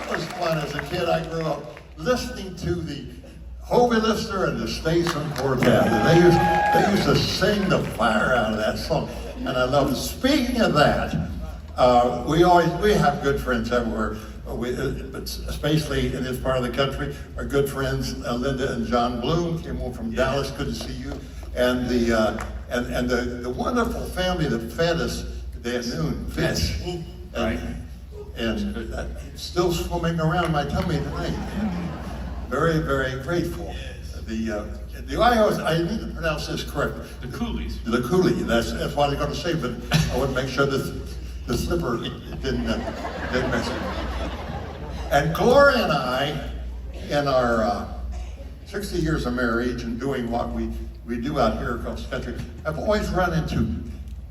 that was fun. As a kid, I grew up listening to the Hobie Lister and the Statesman Quartet. And they used to sing the fire out of that song. And I love it. Speaking of that, we have good friends everywhere. But especially in this part of the country, our good friends Linda and John Bloom came over from Dallas. Good to see you. And the wonderful family that fed us today at noon, Fitz. Right. And still swimming around my tummy tonight. Very, very grateful. I need to pronounce this correctly. The Coolies. The Coolie. That's what I was going to say, but I want to make sure that the slipper didn't mess it. And Gloria and I, in our 60 years of marriage and doing what we do out here across the country, have always run into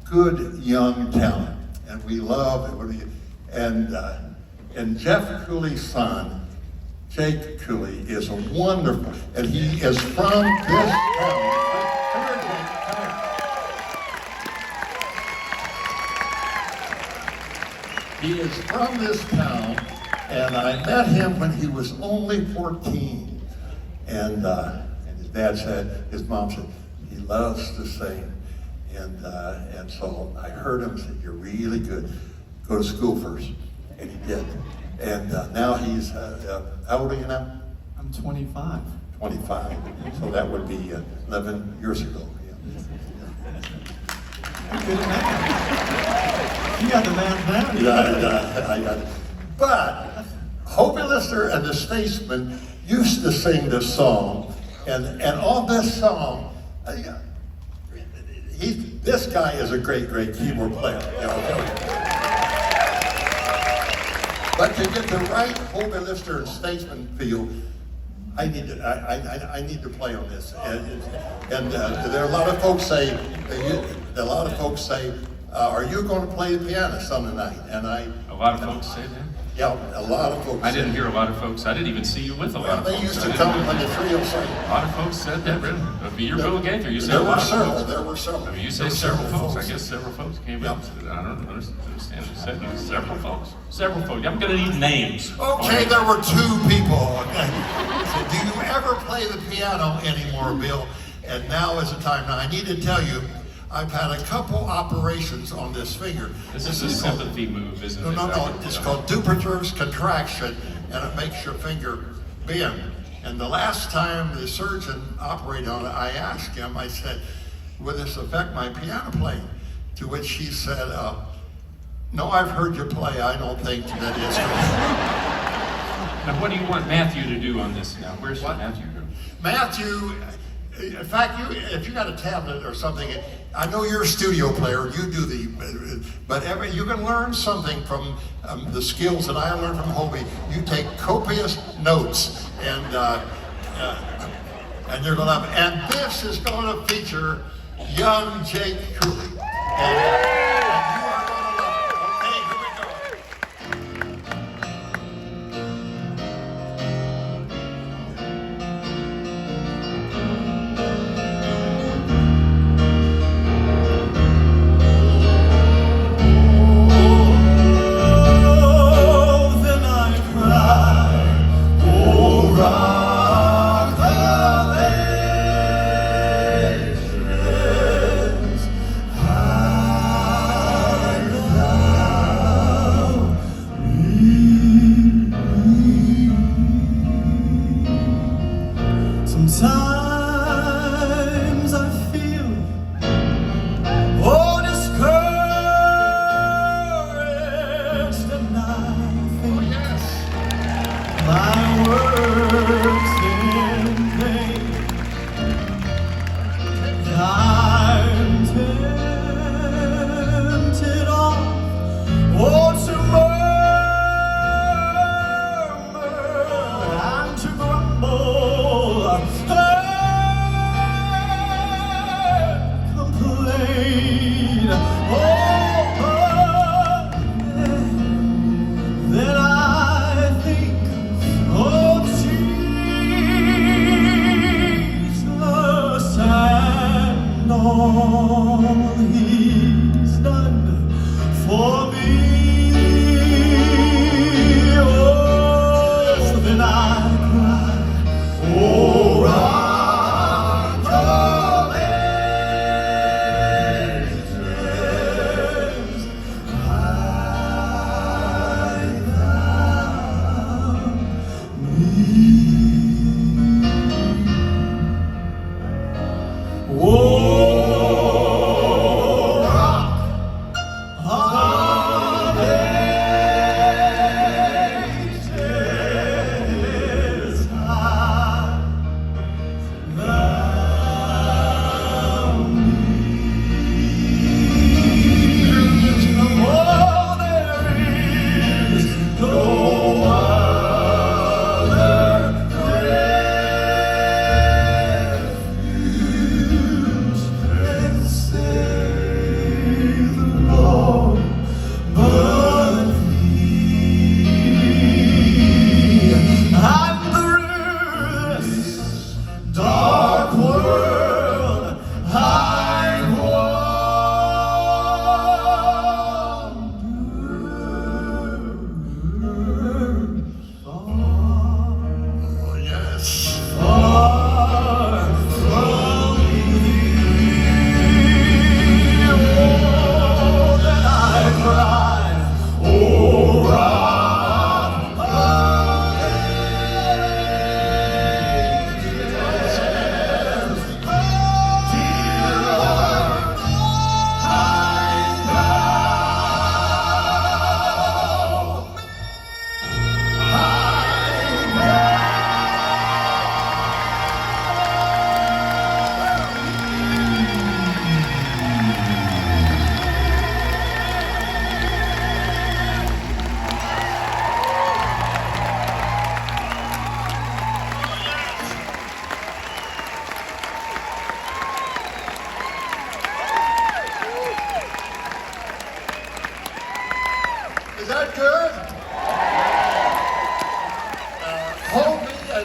good young talent, and we love it. And Jeff Cooley's son, Jake Cooley, is a wonderful, and he is from this town. Come here, Jake, come here. He is from this town, and I met him when he was only 14. And his dad said, his mom said, he loves to sing. And so I heard him say, you're really good. Go to school first. And he did. And now he's, how old are you now? I'm 25. 25. So that would be 11 years ago. You got the man down. Yeah, I got it. But Hobie Lister and the Statesman used to sing this song. And on this song, this guy is a great, great keyboard player. But to get the right Hobie Lister and Statesman feel, I need to play on this. And there are a lot of folks say, are you going to play the piano Sunday night? And A lot of folks say that. Yeah, a lot of folks. I didn't hear a lot of folks. I didn't even see you with a lot of They folks. used to come when the trio sang. A lot of folks said that, really. You're Bill Gaither. You said There a were lot of several. folks. There were several. I mean, you say several folks. I guess several folks came up. I don't understand. You said several folks. Several folks. I'm going to need names. Okay, there were two people. So do you ever play the piano anymore, Bill? And now is the time. Now I need to tell you, I've had a couple operations on this finger. This is a sympathy move, isn't it? No. It's called Dupuytren's contraction, and it makes your finger bend. And the last time the surgeon operated on it, I asked him, I said, will this affect my piano playing? To which he said, no, I've heard you play. I don't think that it's going Now, what do you want Matthew to do on this now? Where's Matthew go? Matthew, in fact, if you got a tablet or something, I know you're a studio player, you do but you can learn something from the skills that I learned from Hobie. You take copious notes, and you're going to have, and this is going to feature young Jake Cooley. And you are going to love it. Okay, here we go. Rock the nations high.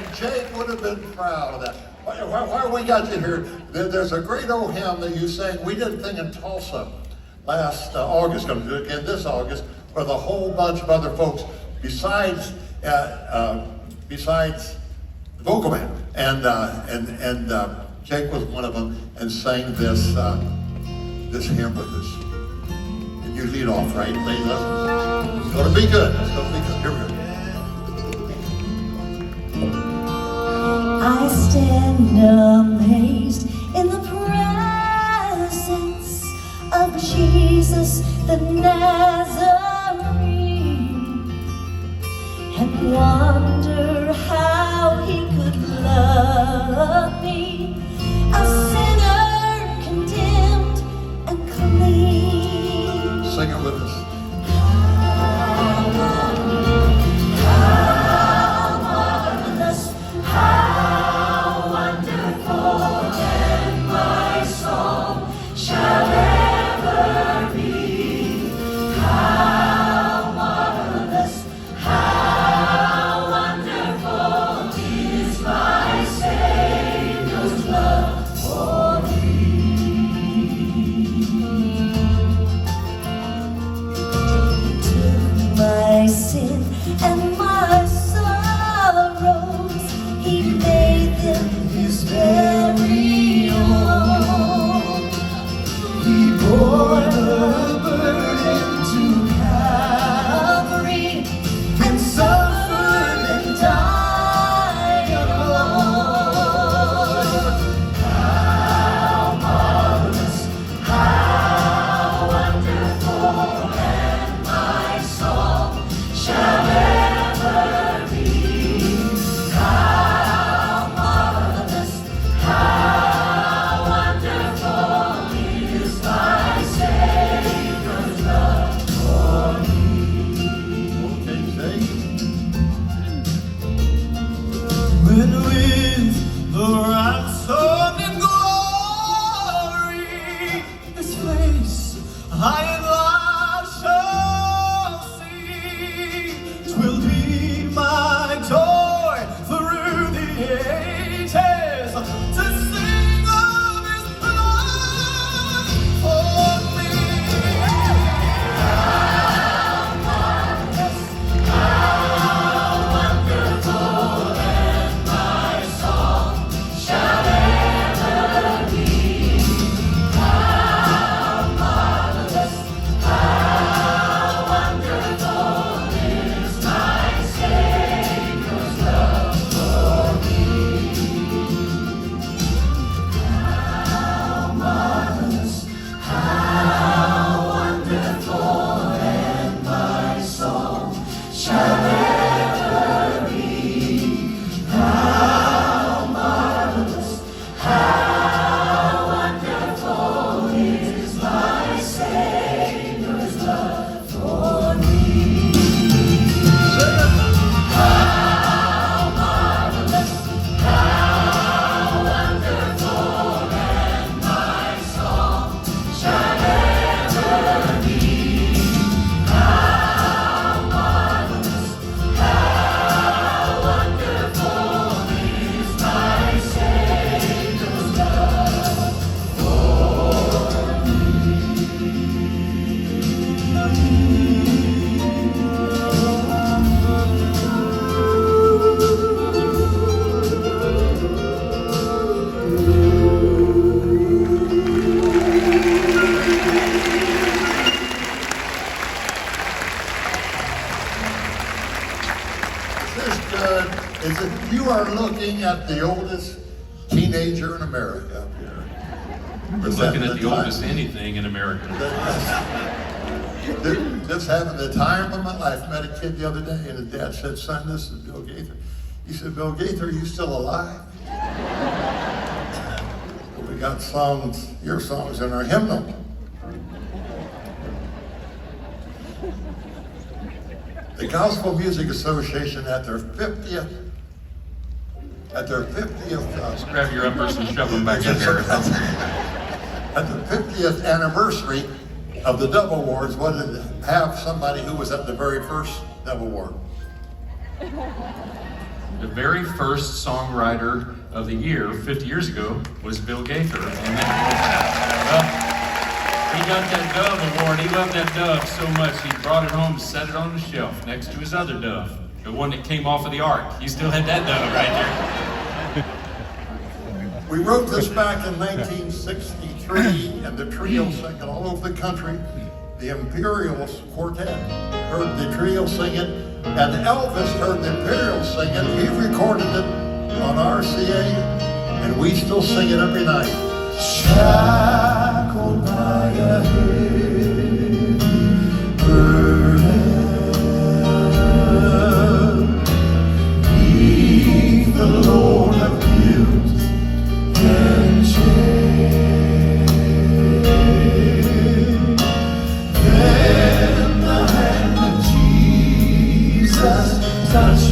and Jake would have been proud of that. Why we got you here, there's a great old hymn that you sang. We did a thing in Tulsa last August, going to do it again this August, with a whole bunch of other folks besides the vocal band. And Jake was one of them and sang this hymn with us. And you lead off, right? It's going to be good. It's going to be good. Here we go. I stand amazed in the presence of Jesus the Nazarene, and wonder how he could love me, a sinner condemned and clean. Sing it with us. My sin and my sorrows, he made them his very own. He bore the burden to Calvary and suffered and died alone. How marvelous, how wonderful, and my song shall ever be. How marvelous, how wonderful is my Savior's love for me. Okay, Jake. When with the ransom in glory, his face I at last shall see. 'Twill be my joy through the ages to sing of his blood for me. This good is that you are looking at the oldest teenager in America up here. We're looking at the oldest anything in America. Just having the time of my life. Met a kid the other day, and his dad said, "Son, this is Bill Gaither." He said, "Bill Gaither, are you still alive?" We got songs, your songs in our hymnal. The Gospel Music Association at their 50th Grab your uppers and shove them back in there. at the 50th anniversary of the Dove Awards, wanted to have somebody who was at the very first Dove Award. The very first songwriter of the year 50 years ago was Bill Gaither. And he got that Dove Award. He loved that dove so much he brought it home and set it on the shelf next to his other dove, the one that came off of the ark. He still had that dove right there. We wrote this back in 1963, and the trio sang it all over the country. The Imperials Quartet heard the trio sing it, and Elvis heard the Imperials sing it. He recorded it on RCA, and we still sing it every night. Shackled by a heavy burden, He, the Lord of guilt and shame. Then the hand of Jesus touched